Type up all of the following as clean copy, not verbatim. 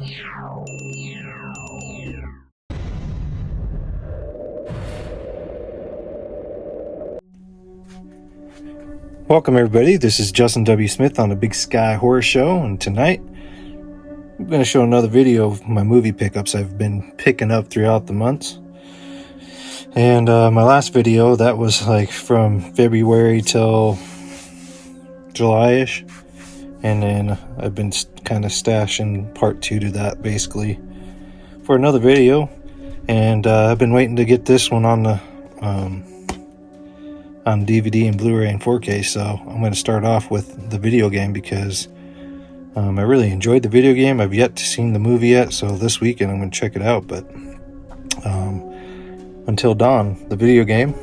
Welcome everybody, this is Justin W. Smith on the Big Sky Horror Show, and tonight I'm going to show another video of my movie pickups I've been picking up throughout the months. And my last video, that was like from February till July-ish, and then I've been kind of stashing part 2 to that basically for another video. And I've been waiting to get this one on the on DVD and Blu-ray and 4K, so I'm going to start off with the video game because I really enjoyed the video game. I've yet to see the movie yet, so this weekend I'm going to check it out. But Until Dawn, the video game,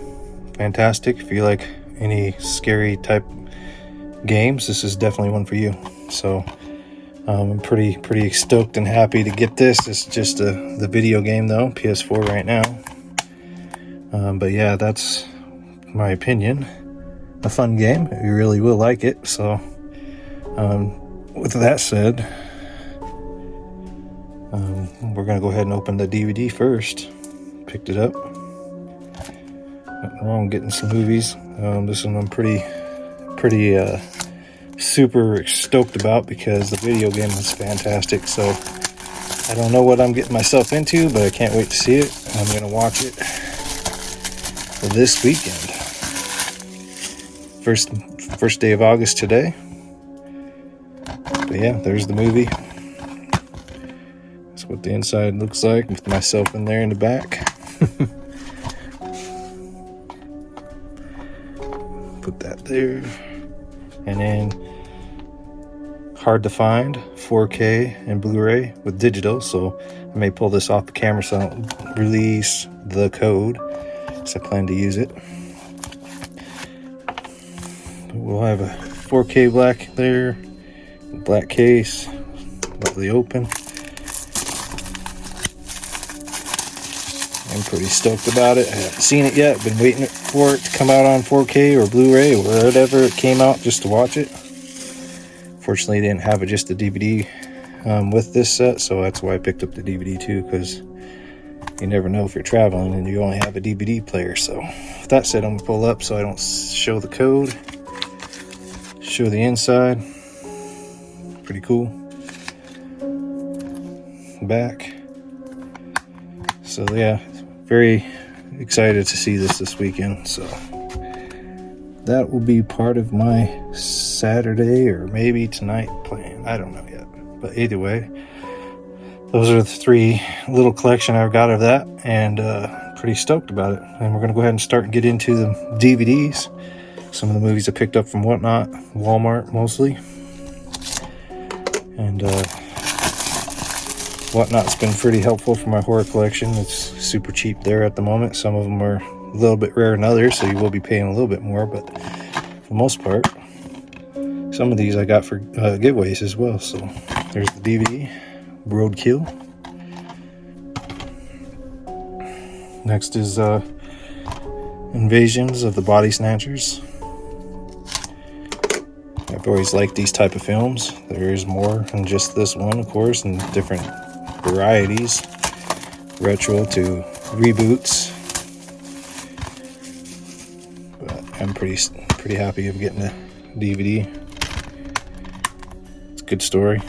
fantastic. If you like any scary type games, this is definitely one for you. So I'm pretty stoked and happy to get this. It's just the video game though, PS4 right now. But yeah, that's my opinion, a fun game. You really will like it. So with that said, we're gonna go ahead and open the DVD first. Picked it up. Nothing wrong getting some movies. This one I'm pretty super stoked about because the video game is fantastic. So I don't know what I'm getting myself into, but I can't wait to see it. I'm gonna watch it this weekend. First day of August today. But yeah, there's the movie. That's what the inside looks like with myself in there in the back. Put that there. And then hard to find 4K and Blu-ray with digital, so I may pull this off the camera so I don't release the code, so I plan to use it. We'll have a 4K black there, black case, lovely open. I'm pretty stoked about it. I haven't seen it yet. Been waiting for it to come out on 4K or Blu-ray or whatever it came out just to watch it. Fortunately, they didn't have it just a DVD with this set, so that's why I picked up the DVD too, because you never know if you're traveling and you only have a DVD player. So with that said, I'm gonna pull up so I don't show the code. Show the inside. Pretty cool. Back. So yeah, very excited to see this weekend. So that will be part of my Saturday or maybe tonight plan. I don't know yet. But either way, those are the 3 little collection I've got of that, and pretty stoked about it. And we're gonna go ahead and start and get into the DVDs. Some of the movies I picked up from Whatnot, Walmart mostly. And Whatnot's been pretty helpful for my horror collection. It's super cheap there at the moment. Some of them are a little bit rarer than others, so you will be paying a little bit more, but for the most part, some of these I got for giveaways as well. So there's the DVD, Roadkill. Next is Invasions of the Body Snatchers. I've always liked these type of films. There is more than just this one, of course, and different varieties, retro to reboots. But I'm pretty happy of getting a DVD. It's a good story.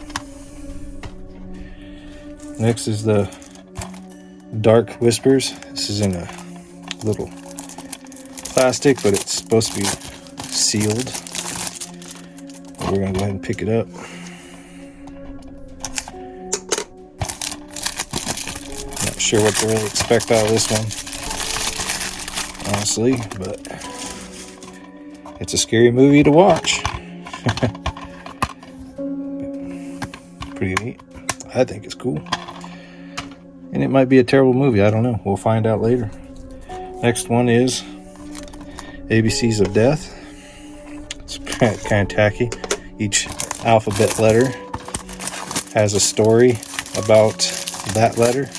Next is the Dark Whispers. This is in a little plastic, but it's supposed to be sealed. We're gonna go ahead and pick it up. Not sure what to really expect out of this one, honestly, but it's a scary movie to watch. Pretty neat. I think it's cool. And it might be a terrible movie, I don't know. We'll find out later. Next one is ABCs of Death. It's kind of tacky. Each alphabet letter has a story about that letter.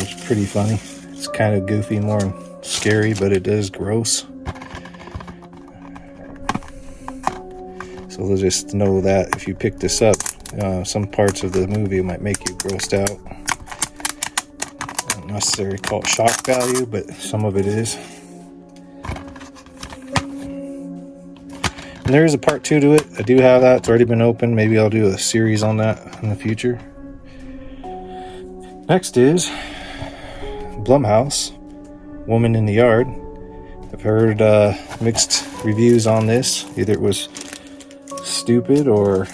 It's pretty funny. It's kind of goofy, more scary, but it is gross. So we'll just know that if you pick this up, Some parts of the movie might make you grossed out. I don't necessarily call it shock value, but some of it is. And there is a part 2 to it. I do have that. It's already been opened. Maybe I'll do a series on that in the future. Next is Blumhouse, Woman in the Yard. I've heard mixed reviews on this. Either it was stupid or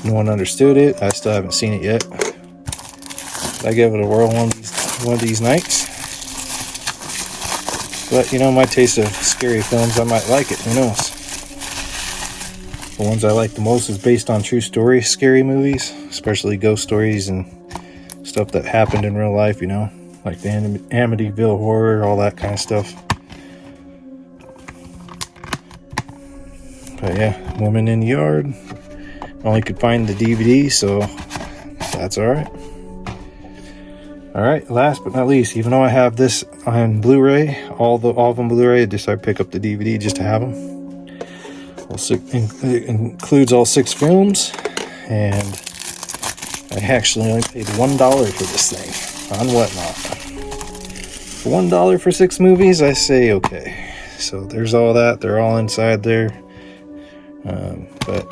no one understood it. I still haven't seen it yet. I give it a whirl one of these nights. But you know, my taste of scary films, I might like it. Who knows? The ones I like the most is based on true story scary movies, especially ghost stories and stuff that happened in real life, you know, like the Amityville Horror, all that kind of stuff. But yeah, Woman in the Yard. Only could find the DVD, so that's alright. Alright, last but not least, even though I have this on Blu-ray, all of them Blu-ray, I decided to pick up the DVD just to have them. It includes all 6 films, and I actually only paid $1 for this thing on Whatnot. For $1 for 6 movies, I say okay. So there's all that. They're all inside there, but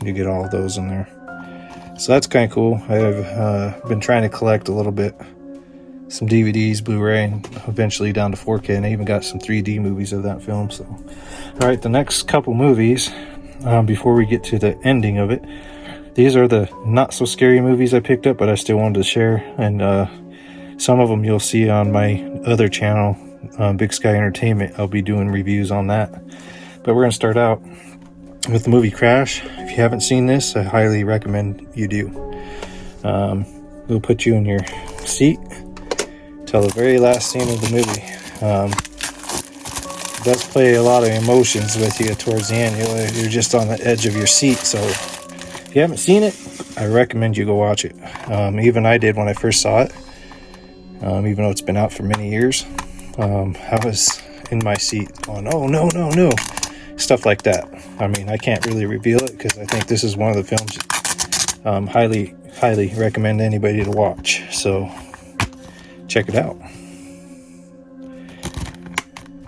you get all of those in there. So that's kind of cool. I've been trying to collect a little bit, some DVDs, Blu-ray, and eventually down to 4K, and I even got some 3D movies of that film. So, all right, the next couple movies, before we get to the ending of it, these are the not so scary movies I picked up, but I still wanted to share, and some of them you'll see on my other channel, Big Sky Entertainment. I'll be doing reviews on that. But we're going to start out with the movie Crash. If you haven't seen this, I highly recommend you do. We'll put you in your seat till the very last scene of the movie. It does play a lot of emotions with you towards the end. You're just on the edge of your seat. So if you haven't seen it, I recommend you go watch it. Even I did when I first saw it. Even though it's been out for many years. I was in my seat going, oh, no, no, no. Stuff like that. I mean, I can't really reveal it because I think this is one of the films highly recommend anybody to watch. So check it out.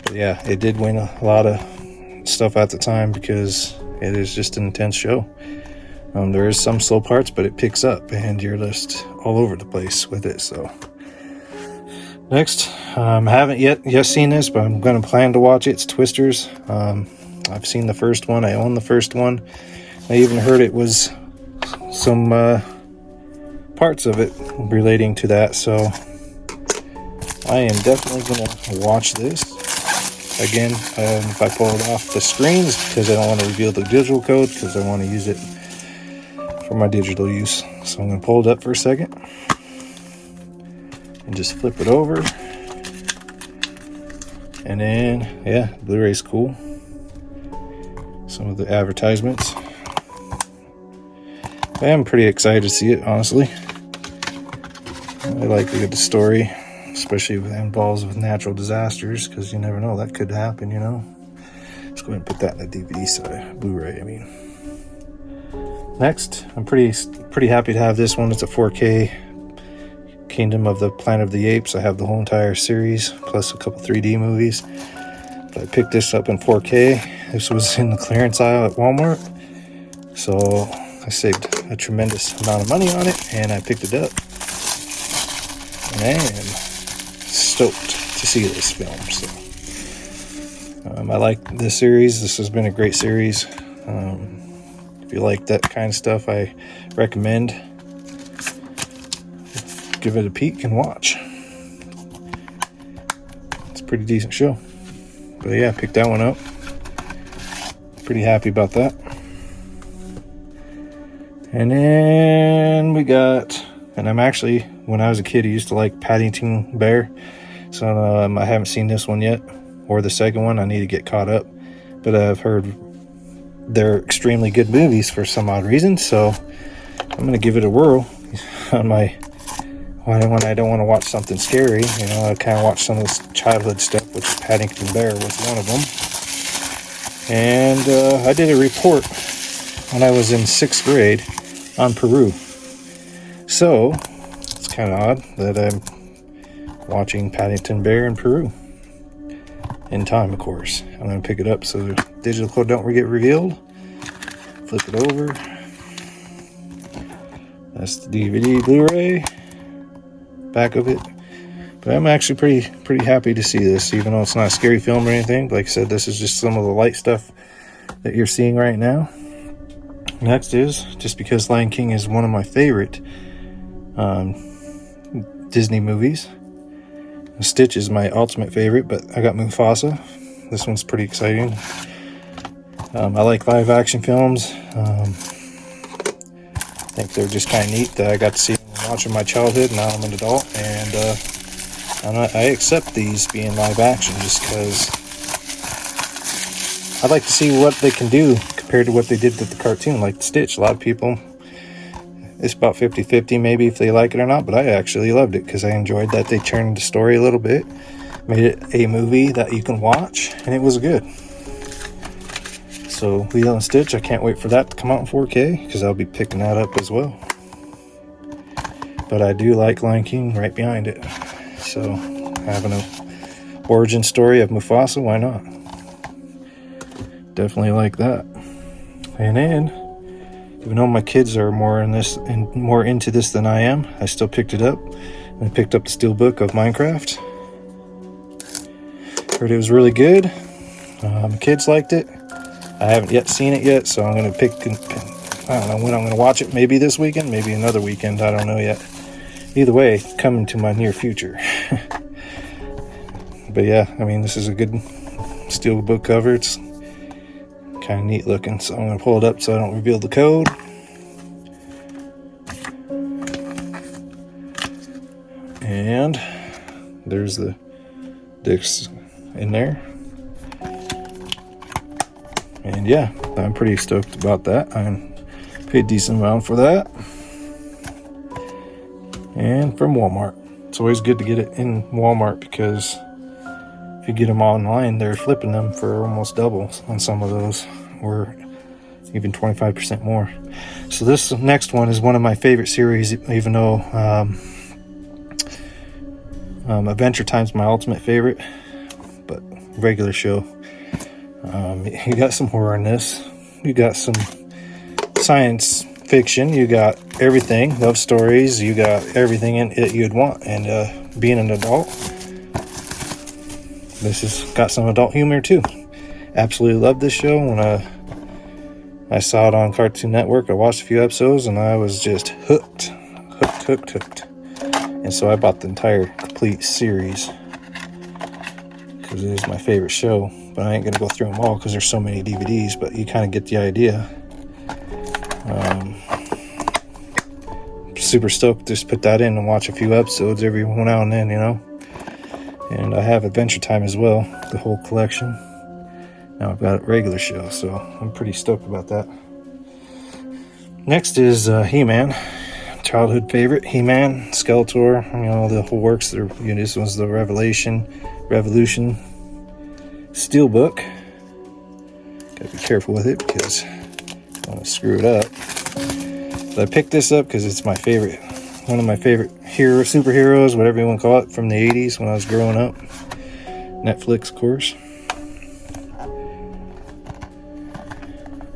But yeah, it did win a lot of stuff at the time because it is just an intense show. There is some slow parts, but it picks up and you're just all over the place with it. So next, I haven't yet seen this, but I'm going to plan to watch it. It's Twisters. I've seen the first one. I own the first one. I even heard it was some parts of it relating to that. So I am definitely going to watch this. Again, if I pull it off the screen, it's because I don't want to reveal the digital code because I want to use it for my digital use. So I'm going to pull it up for a second and just flip it over. And then, yeah, Blu-ray's cool. Some of the advertisements. I am pretty excited to see it, honestly. I like the story, especially if it involves with natural disasters, because you never know, that could happen, you know. Let's go ahead and put that in the DVD side, Blu-ray, I mean. Next, I'm pretty happy to have this one. It's a 4K Kingdom of the Planet of the Apes. I have the whole entire series, plus a couple 3D movies. But I picked this up in 4K. This was in the clearance aisle at Walmart. So I saved a tremendous amount of money on it, and I picked it up. And I am stoked to see this film. So I like this series. This has been a great series. If you like that kind of stuff, I recommend give it a peek and watch. It's a pretty decent show. But yeah, picked that one up. Pretty happy about that. And then we got, and I'm actually, when I was a kid, I used to like Paddington Bear. So I haven't seen this one yet, or the second one. I need to get caught up. But I've heard they're extremely good movies for some odd reason. So I'm going to give it a whirl on my, when I don't want to watch something scary. You know, I kind of watch some of this childhood stuff, which Paddington Bear was one of them. And I did a report when I was in 6th grade on Peru. So it's kind of odd that I'm watching Paddington Bear in Peru. In time, of course. I'm going to pick it up so the digital code don't get revealed. Flip it over. That's the DVD Blu-ray. Back of it. But I'm actually pretty happy to see this, even though it's not a scary film or anything. Like I said, this is just some of the light stuff that you're seeing right now. Next is, just because Lion King is one of my favorite Disney movies. Stitch is my ultimate favorite, but I got Mufasa. This one's pretty exciting. I like live action films. I think they're just kind of neat that I got to see them watching my childhood. Now I'm an adult, and I accept these being live action just because I'd like to see what they can do compared to what they did with the cartoon, like Stitch. A lot of people, it's about 50-50 maybe if they like it or not, but I actually loved it because I enjoyed that they turned the story a little bit, made it a movie that you can watch, and it was good. So Lilo and Stitch, I can't wait for that to come out in 4K because I'll be picking that up as well. But I do like Lion King right behind it. So having an origin story of Mufasa, why not? Definitely like that. And then, even though my kids are more into this than I am, I still picked it up. And I picked up the steelbook of Minecraft. Heard it was really good. My kids liked it. I haven't yet seen it yet, so I'm going to I don't know when I'm going to watch it. Maybe this weekend, maybe another weekend. I don't know yet. Either way, it's coming to my near future. But yeah, I mean, this is a good steelbook cover. It's kind of neat looking, so I'm going to pull it up so I don't reveal the code. And there's the discs in there. And yeah, I'm pretty stoked about that. I paid a decent amount for that. And from Walmart. It's always good to get it in Walmart because if you get them online, they're flipping them for almost double on some of those, or even 25% more. So this next one is one of my favorite series, even though Adventure Time's my ultimate favorite, but regular show. You got some horror in this. You got some science fiction. You got everything. Love stories. You got everything in it you'd want. And being an adult, this has got some adult humor too. Absolutely love this show. When I saw it on Cartoon Network, I watched a few episodes and I was just hooked. And so I bought the entire complete series because it is my favorite show. But I ain't going to go through them all because there's so many DVDs, but you kind of get the idea. Super stoked to just put that in and watch a few episodes every now and then, you know. And I have Adventure Time as well, the whole collection. Now I've got a regular show, so I'm pretty stoked about that. Next is He-Man. Childhood favorite, He-Man, Skeletor, you know, the whole works. This was the Revolution Steelbook. Gotta be careful with it because I want to screw it up. But I picked this up because it's my favorite. One of my favorite superheroes, whatever you want to call it, from the 80s when I was growing up. Netflix, of course.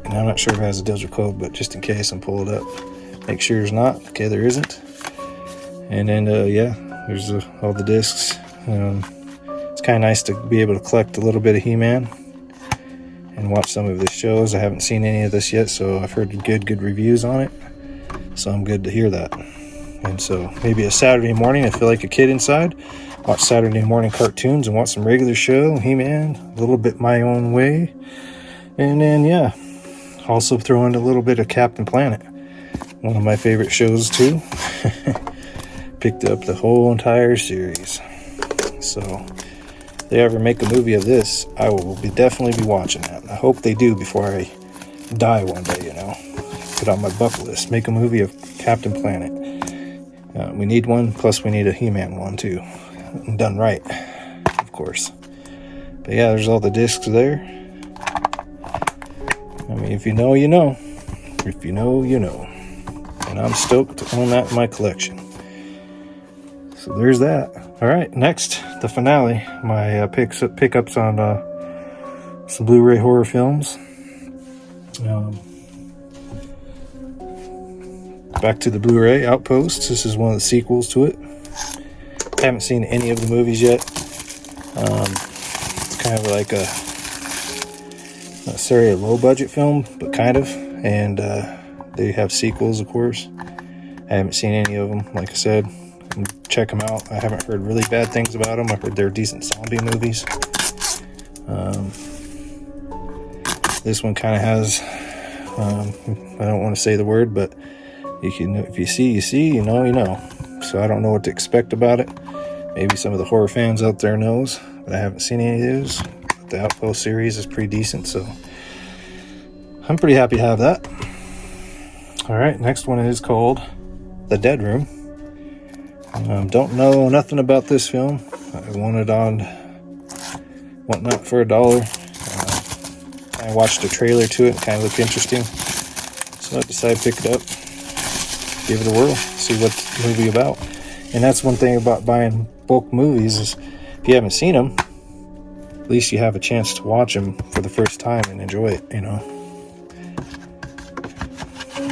And I'm not sure if it has a digital code, but just in case, I'm pulling it up. Make sure there's not. Okay, there isn't. And then, yeah, there's all the discs. It's kind of nice to be able to collect a little bit of He-Man and watch some of his shows. I haven't seen any of this yet, so I've heard good reviews on it. So I'm good to hear that. And so maybe a Saturday morning, I feel like a kid inside. Watch Saturday morning cartoons and watch some regular show, He-Man, a little bit my own way. And then, yeah, also throw in a little bit of Captain Planet. One of my favorite shows, too. Picked up the whole entire series. So if they ever make a movie of this, I will definitely be watching that. I hope they do before I die one day, you know. Put on my bucket list. Make a movie of Captain Planet. We need one, plus we need a He-Man one, too. Done right, of course. But yeah, there's all the discs there. I mean, if you know, you know. If you know, you know. And I'm stoked to own that in my collection. So there's that. Alright, next, the finale. My pickups on some Blu-ray horror films. Back to the Blu-ray Outpost. This is one of the sequels to it. Haven't seen any of the movies yet. It's kind of like a, not necessarily a low-budget film, but kind of. And they have sequels, of course. I haven't seen any of them, like I said. Check them out. I haven't heard really bad things about them. I've heard they're decent zombie movies. This one kind of has, I don't want to say the word, but you can, if you see, you see, you know, you know. So I don't know what to expect about it. Maybe some of the horror fans out there knows, but I haven't seen any of those. The Outpost series is pretty decent, so I'm pretty happy to have that. Alright, next one is called The Dead Room. Don't know nothing about this film. I won it on Whatnot for $1. I watched a trailer to it, kind of looked interesting. So I decided to pick it up, give it a whirl, see what the movie about. And that's one thing about buying bulk movies is if you haven't seen them, at least you have a chance to watch them for the first time and enjoy it, you know.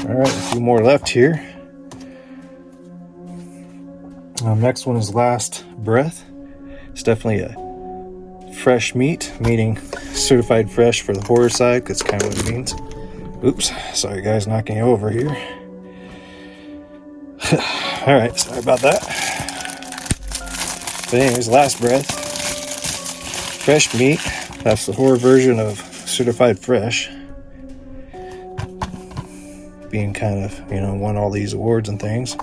Alright, a few more left here. Next one is Last Breath. It's definitely a fresh meat, meaning certified fresh for the horror side. That's kind of what it means. Oops, sorry guys, knocking you over here. Alright, sorry about that. But anyways, Last Breath. Fresh meat. That's the horror version of certified fresh. Being kind of, you know, won all these awards and things.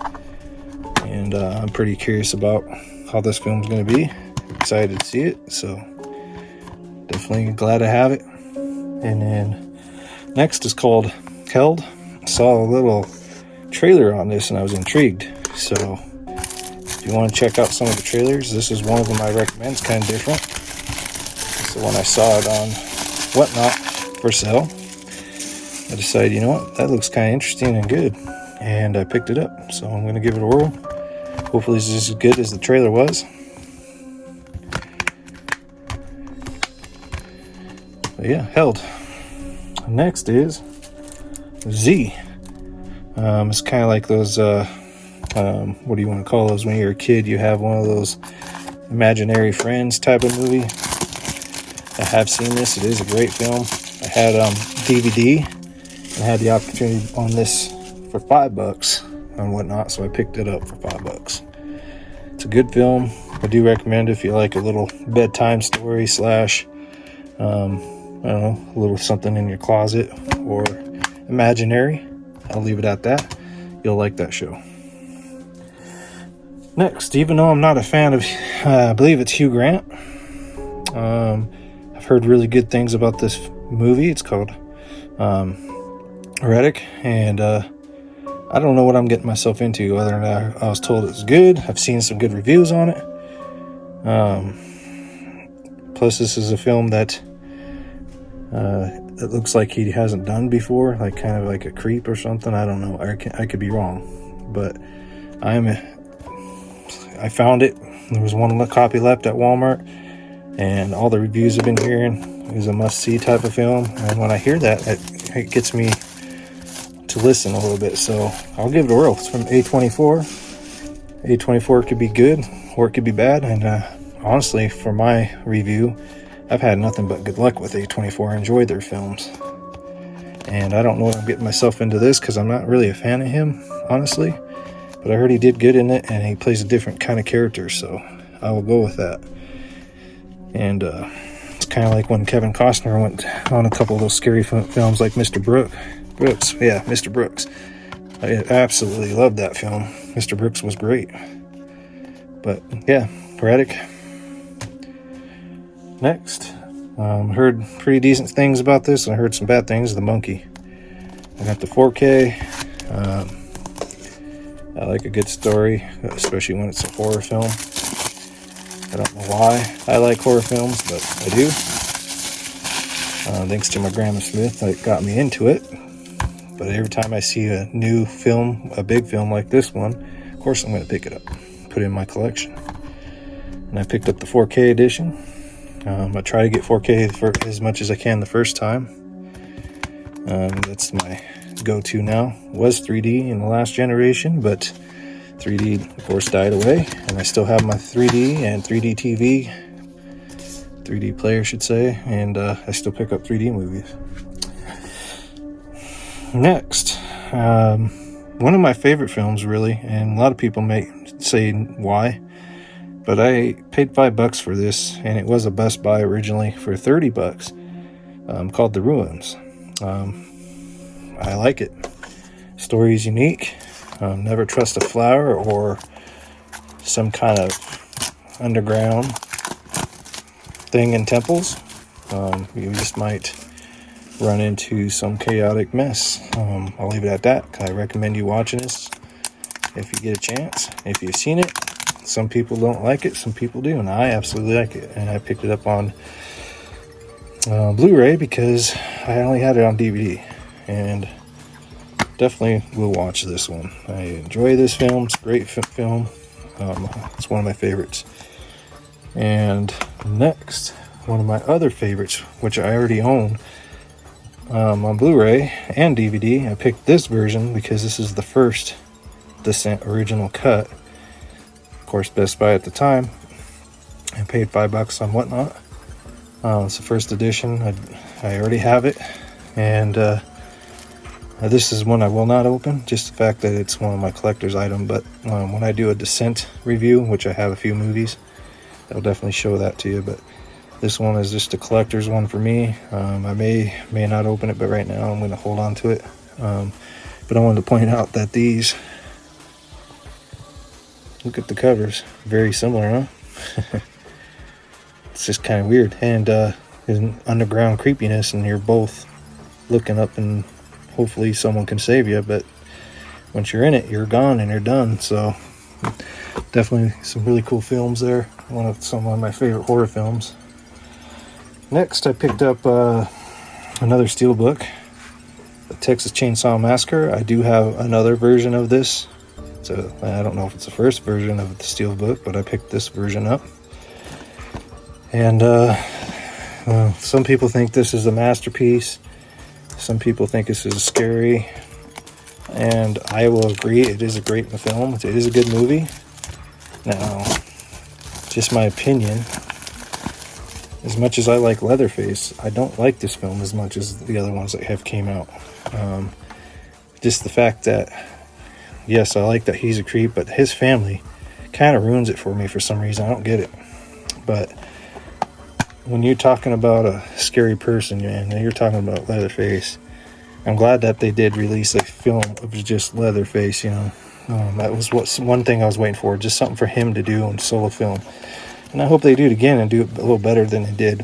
And I'm pretty curious about how this film's going to be. Excited to see it, so definitely glad to have it. And then next is called Held. Saw a little trailer on this and I was intrigued. So if you want to check out some of the trailers, this is one of them I recommend. It's kind of different. So when I saw it on Whatnot for sale, I decided, you know what, that looks kind of interesting and good. And I picked it up, so I'm going to give it a whirl. Hopefully it's just as good as the trailer was. But yeah, Held. Next is Z. It's kind of like those, what do you want to call those? When you're a kid, you have one of those imaginary friends type of movie. I have seen this. It is a great film. I had DVD and had the opportunity on this for $5 on Whatnot, so I picked it up for $5. It's a good film. I do recommend it if you like a little bedtime story slash, I don't know, a little something in your closet or imaginary. I'll leave it at that. You'll like that show. Next, even though I'm not a fan of, I believe it's Hugh Grant. I've heard really good things about this movie. It's called Heretic, and I don't know what I'm getting myself into other than I was told it's good. I've seen some good reviews on it. Plus this is a film that it looks like he hasn't done before, like kind of like a creep or something. I don't know. I could be wrong, but I found it. There was one copy left at Walmart, and all the reviews I've been hearing is a must-see type of film. And when I hear that, it gets me to listen a little bit. So I'll give it a whirl. It's from A24. A24 could be good or it could be bad. And honestly, for my review, I've had nothing but good luck with A24. I enjoyed their films. And I don't know what I'm getting myself into this because I'm not really a fan of him, honestly. But I heard he did good in it and he plays a different kind of character. So I will go with that. And it's kind of like when Kevin Costner went on a couple of those scary films like Mr. Brooks. Yeah, Mr. Brooks. I absolutely loved that film. Mr. Brooks was great. But yeah, Heretic. Next, heard pretty decent things about this, and I heard some bad things. The Monkey. I got the 4K. I like a good story, especially when it's a horror film. I don't know why I like horror films, but I do. Thanks to my Grandma Smith that got me into it. but every time I see a new film, a big film like this one, of course I'm going to pick it up, put it in my collection. And I picked up the 4K edition. I try to get 4K for as much as I can the first time. That's my go-to now. Was 3D in the last generation, but 3D of course died away, and I still have my 3D and 3D TV, 3D player I should say, and I still pick up 3D movies. Next, one of my favorite films really, and a lot of people may say why, but I paid $5 for this, and it was a Best Buy originally for $30, called The Ruins. I like it. Story is unique. Never trust a flower or some kind of underground thing in temples. You just might run into some chaotic mess. I'll leave it at that. I recommend you watching this if you get a chance. If you've seen it, some people don't like it, some people do, and I absolutely like it. And I picked it up on Blu-ray because I only had it on DVD, and definitely will watch this one. I enjoy this film. It's a great film. It's one of my favorites. And next, one of my other favorites, which I already own on Blu-ray and DVD. I picked this version because this is the first Descent original cut. Of course, Best Buy at the time. I paid $5 on Whatnot. It's the first edition. I already have it, and this is one I will not open, just the fact that it's one of my collector's items. But when I do a Descent review, which I have a few movies, I'll definitely show that to you. But this one is just a collector's one for me. I may not open it, but right now I'm going to hold on to it. But I wanted to point out that these, look at the covers, very similar, huh? It's just kind of weird, and there's an underground creepiness, and you're both looking up, and hopefully someone can save you. But once you're in it, you're gone and you're done. So definitely some really cool films there. One of my favorite horror films. Next, I picked up another steelbook, the Texas Chainsaw Massacre. I do have another version of this. I don't know if it's the first version of the steelbook, but I picked this version up. And some people think this is a masterpiece. Some people think this is scary. And I will agree, it is a great film. It is a good movie. Now, just my opinion, as much as I like Leatherface, I don't like this film as much as the other ones that have came out. Just the fact that, yes, I like that he's a creep, but his family kind of ruins it for me for some reason. I don't get it. But when you're talking about a scary person, man, and you're talking about Leatherface, I'm glad that they did release a film of just Leatherface, you know. That was one thing I was waiting for, just something for him to do in solo film. And I hope they do it again and do it a little better than they did.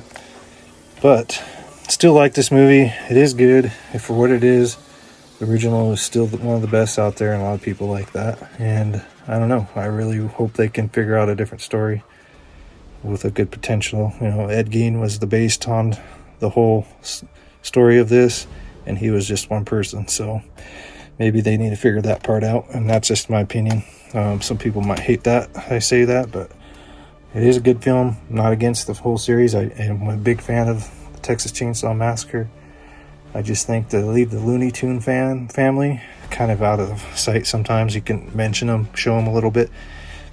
But still like this movie. It is good for what it is. The original is still one of the best out there, and a lot of people like that. And I don't know, I really hope they can figure out a different story with a good potential. You know, Ed Gein was based on the whole story of this, and he was just one person. So maybe they need to figure that part out, and that's just my opinion. Some people might hate that I say that, but it is a good film. I'm not against the whole series. I am a big fan of the Texas Chainsaw Massacre. I just think to leave the Looney Tune family kind of out of sight sometimes. You can mention them, show them a little bit,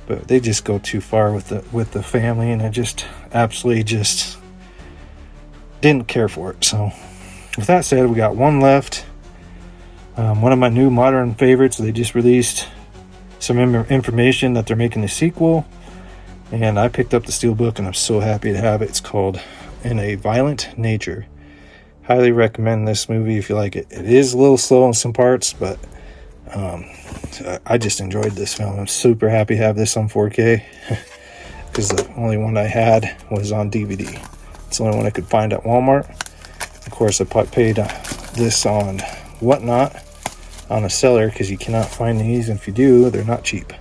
but they just go too far with the family, and I just absolutely just didn't care for it. So with that said, we got one left. One of my new modern favorites. They just released some information that they're making a sequel, and I picked up the steelbook, and I'm so happy to have it. It's called In a Violent Nature. Highly recommend this movie if you like it. It is a little slow in some parts, but I just enjoyed this film. I'm super happy to have this on 4K because the only one I had was on DVD. It's the only one I could find at Walmart. Of course, I paid this on Whatnot on a seller because you cannot find these, and if you do, they're not cheap.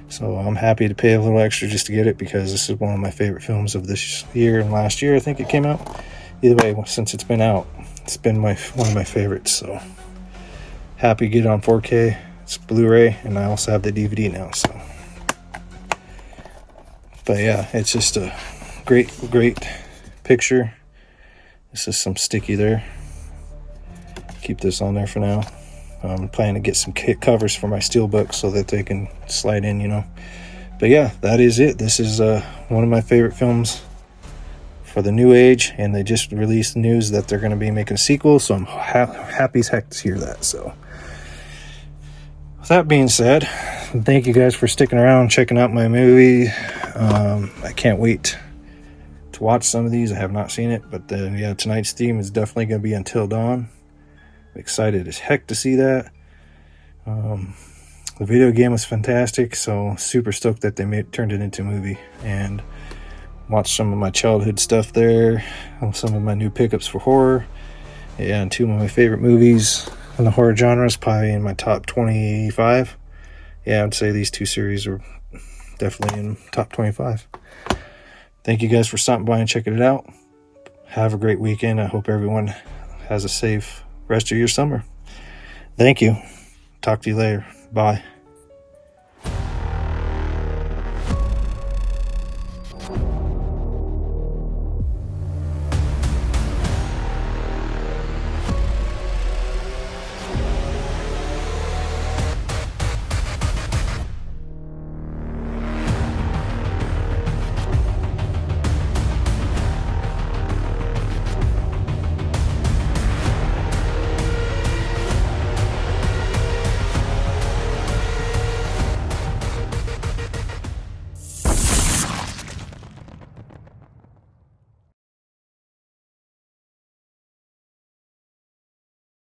So I'm happy to pay a little extra just to get it because this is one of my favorite films of this year and last year. I think it came out. Either way, since it's been out, it's been one of my favorites. So happy to get it on 4K. It's Blu-ray, and I also have the DVD now. So, but yeah, it's just a great picture. This is some sticky there. Keep this on there for now. I'm planning to get some kit covers for my steelbook so that they can slide in, you know. But yeah, that is it. This is one of my favorite films for the new age, and they just released the news that they're going to be making a sequel, so I'm happy as heck to hear that. So with that being said, thank you guys for sticking around, checking out my movie. I can't wait to watch some of these. I have not seen it, but yeah, tonight's theme is definitely going to be Until Dawn. I'm excited as heck to see that. The video game was fantastic, so super stoked that they turned it into a movie, and watched some of my childhood stuff there, some of my new pickups for horror. Yeah, and two of my favorite movies in the horror genres, probably in my top 25. Yeah, I'd say these two series are definitely in top 25. Thank you guys for stopping by and checking it out. Have a great weekend. I hope everyone has a safe rest of your summer. Thank you. Talk to you later. Bye.